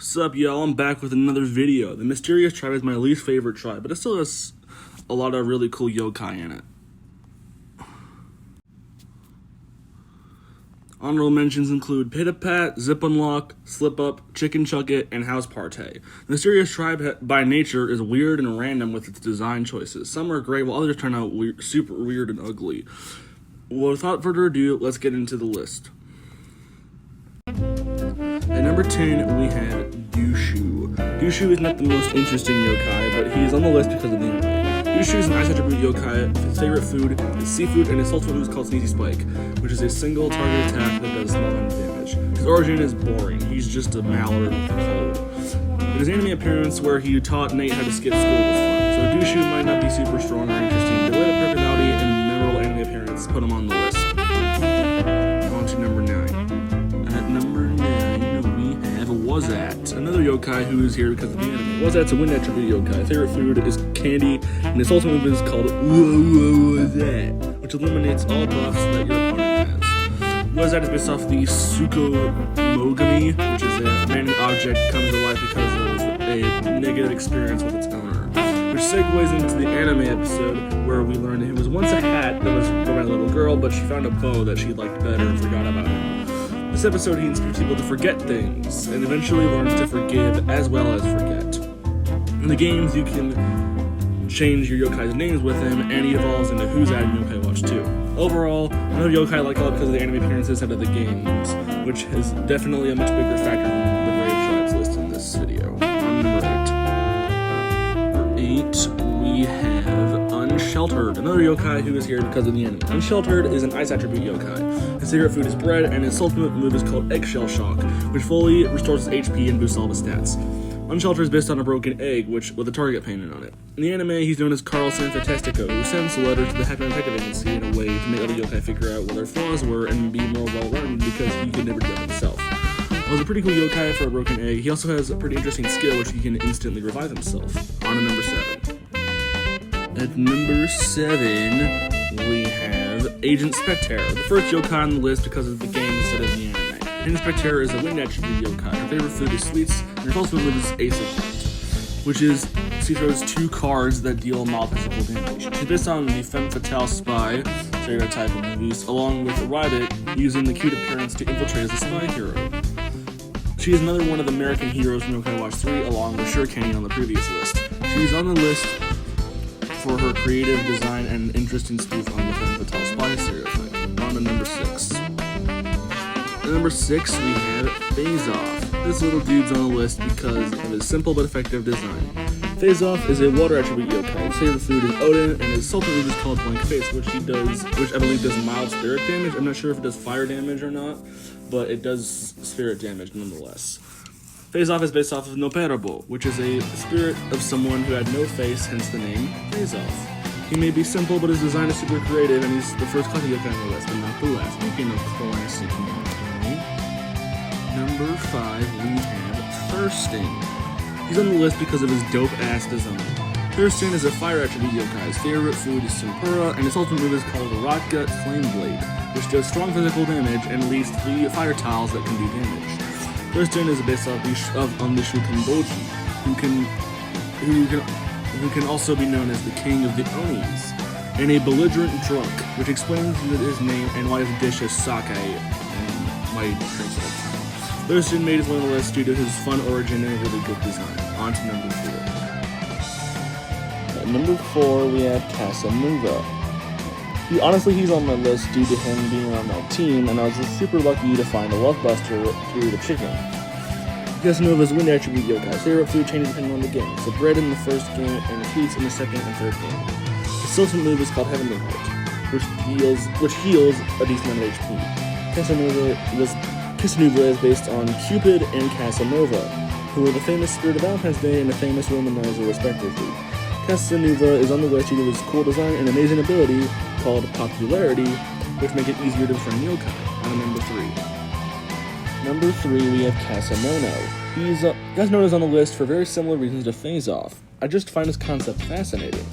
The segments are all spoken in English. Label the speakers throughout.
Speaker 1: What's up, y'all? I'm back with another video. The Mysterious Tribe is my least favorite tribe, but it still has a lot of really cool yokai in it. Honorable mentions include Pitapat, Zip Unlock, Slip Up, Chicken Chuck It, and House Party. The Mysterious Tribe, by nature, is weird and random with its design choices. Some are great, while others turn out super weird and ugly. Well, without further ado, let's get into the list. At number 10, we have Dushu. Dushu is not the most interesting yokai, but he is on the list because of the anime. Dushu is an ice attribute yokai. His favorite food is seafood, and his ultimate move is called Sneezy Spike, which is a single target attack that does small amount of damage. His origin is boring. He's just a mallard with a cold. But his anime appearance, where he taught Nate how to skip school, was fun. So Dushu might not be super strong or interesting, but with personality and memorable anime appearance put him on the list. On to number 9. At number 9, we have Wazat, another yokai who is here because of the anime. Wazat's a wind attribute yokai. His favorite food is candy, and his ultimate move is called Wazat, which eliminates all buffs that your opponent has. Wazat is based off the Tsukumogami, which is a abandoned object that comes to life because of a negative experience with its owner. Which segues into the anime episode where we learned it was once a hat that was for a little girl, but she found a bow that she liked better and forgot about it. This episode, he inspires people to forget things, and eventually learns to forgive as well as forget. In the games, you can change your yokai's names with him, and he evolves into Whozat in Yokai Watch 2. Overall, another yokai I like a lot because of the anime appearances out of the games, which is definitely a much bigger factor than the Brave Tribes list in this video. On number 8, we have Unsheltered, another yokai who is here because of the anime. Unsheltered is an ice attribute yokai. His favorite food is bread, and his ultimate move is called Eggshell Shock, which fully restores his HP and boosts all his stats. Unsheltered is based on a broken egg, with a target painted on it. In the anime, he's known as Carlson Fantastico, who sends a letter to the Happy Detective Agency in a way to make other yokai figure out what their flaws were and be more well-rounded because he could never do it himself. While he's a pretty cool yokai for a broken egg, he also has a pretty interesting skill which he can instantly revive himself. On to number 7. At number 7, we have Agent Spectre, the first yokai on the list because of the game instead of the anime. Agent Spectre is a wind attribute yokai. Her favorite food is sweets, and her ultimate move is Ace of Hearts, which is she throws 2 cards that deal mild physical damage. She's based on the femme fatale spy stereotype of movies, along with Rabbit using the cute appearance to infiltrate as a spy hero. She is another one of the American heroes from Yokai Watch 3, along with Shurikeni on the previous list. She's on the list for her creative design and interesting spoof on the femme fatale spy stereotype. On to number 6. At number 6, we have Phase-Off. This little dude's on the list because of his simple but effective design. Phase-Off is a water attribute yokai. His favorite food is Odin, and his ultimate move is called Blank Face, which I believe does mild spirit damage. I'm not sure if it does fire damage or not, but it does spirit damage nonetheless. Phase-Off is based off of Noperabo, which is a spirit of someone who had no face, hence the name Phase-Off. He may be simple, but his design is super creative, and he's the first classic yokai on the list, but not the last. Speaking of classic yokai, number 5, we have Thurston. He's on the list because of his dope-ass design. Thurston is a fire attribute yokai. His favorite food is tempura, and his ultimate move is called Rot Gut Flame Blade, which does strong physical damage and releases 3 fire tiles that can do damage. Thurston is based off the Shukenboji, who can also be known as the King of the Onis, and a belligerent drunk, which explains his name and why his dish is sake and why he drinks all the time. Thurston made his way on the list due to his fun origin and a really good design. On to number 4. At number 4, we have Casanova. He's on my list due to him being on my team, and I was just super lucky to find a love buster through the chicken. Casanova's wind attribute yokai. His favorite food changes depending on the game. So bread in the first game and peas in the second and third game. His ultimate move is called Heavenly Heart, which heals a decent amount of HP. Casanova is based on Cupid and Casanova, who are the famous spirit of Valentine's Day and the famous womanizer respectively. Casanova is on the list due to his cool design and amazing ability called Popularity, which make it easier to befriend yokai. On number 3. Number 3, we have Casamono. Casamono is on the list for very similar reasons to Phase-Off. I just find this concept fascinating.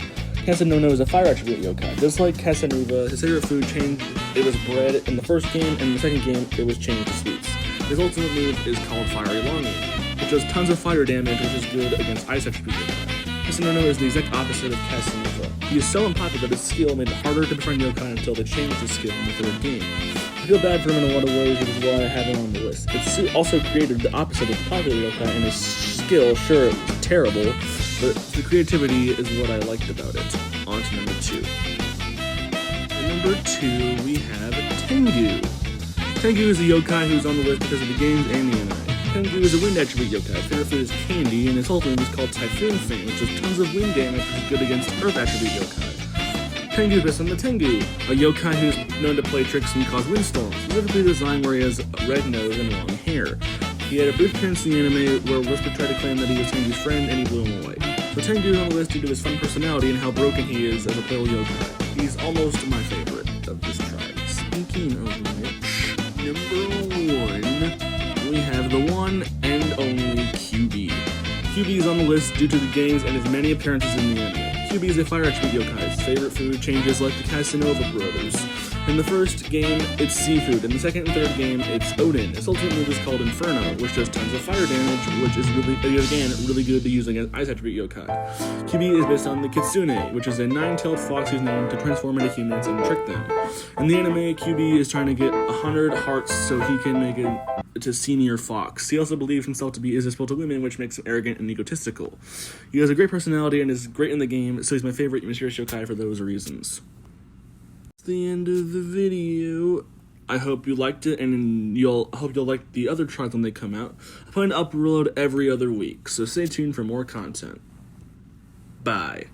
Speaker 1: Casamono is a fire attribute yokai. Just like Casanova, his favorite food was bread in the first game, and in the second game, it was changed to sweets. His ultimate move is called Fiery Longing, which does tons of fire damage, which is good against Ice Attribute yokai. Casanova is the exact opposite of Casanova. He is so unpopular that his skill made it harder to befriend yokai until they changed his skill in the third game. I feel bad for him in a lot of ways, which is why I have him on the list. It's also created the opposite of the popular yokai, and his skill, sure, it was terrible, but the creativity is what I liked about it. On to number 2. At number 2, we have Tengu. Tengu is a yokai who's on the list because of the games and the anime. Tengu is a wind attribute yokai. His favorite food is candy, and his ultimate is called Typhoon Fang, which does tons of wind damage, which is good against earth attribute yokai. Tengu is based on the Tengu, a yokai who's known to play tricks and cause windstorms, specifically designed where he has a red nose and long hair. He had a brief appearance in the anime where Whisper tried to claim that he was Tengu's friend, and he blew him away. So Tengu is on the list due to his fun personality and how broken he is as a playable yokai. He's almost my favorite of this tribe. Speaking of which, number 1, we have the one and only QB. QB is on the list due to the games and his many appearances in the anime. QB is a fire attribute yokai. His favorite food changes like the Casanova brothers. In the first game, it's seafood. In the second and third game, it's Odin. His ultimate move is called Inferno, which does tons of fire damage, which is really good to use against ice attribute yokai. QB is based on the Kitsune, which is a 9-tailed fox who's known to transform into humans and trick them. In the anime, QB is trying to get 100 hearts so he can make it to senior fox. He also believes himself to be irresistible to women, which makes him arrogant and egotistical. He has a great personality and is great in the game, so he's my favorite mysterious yokai for those reasons. That's the end of the video. I hope you liked it, and I hope you'll like the other tribes when they come out. I plan to upload every other week, so stay tuned for more content. Bye.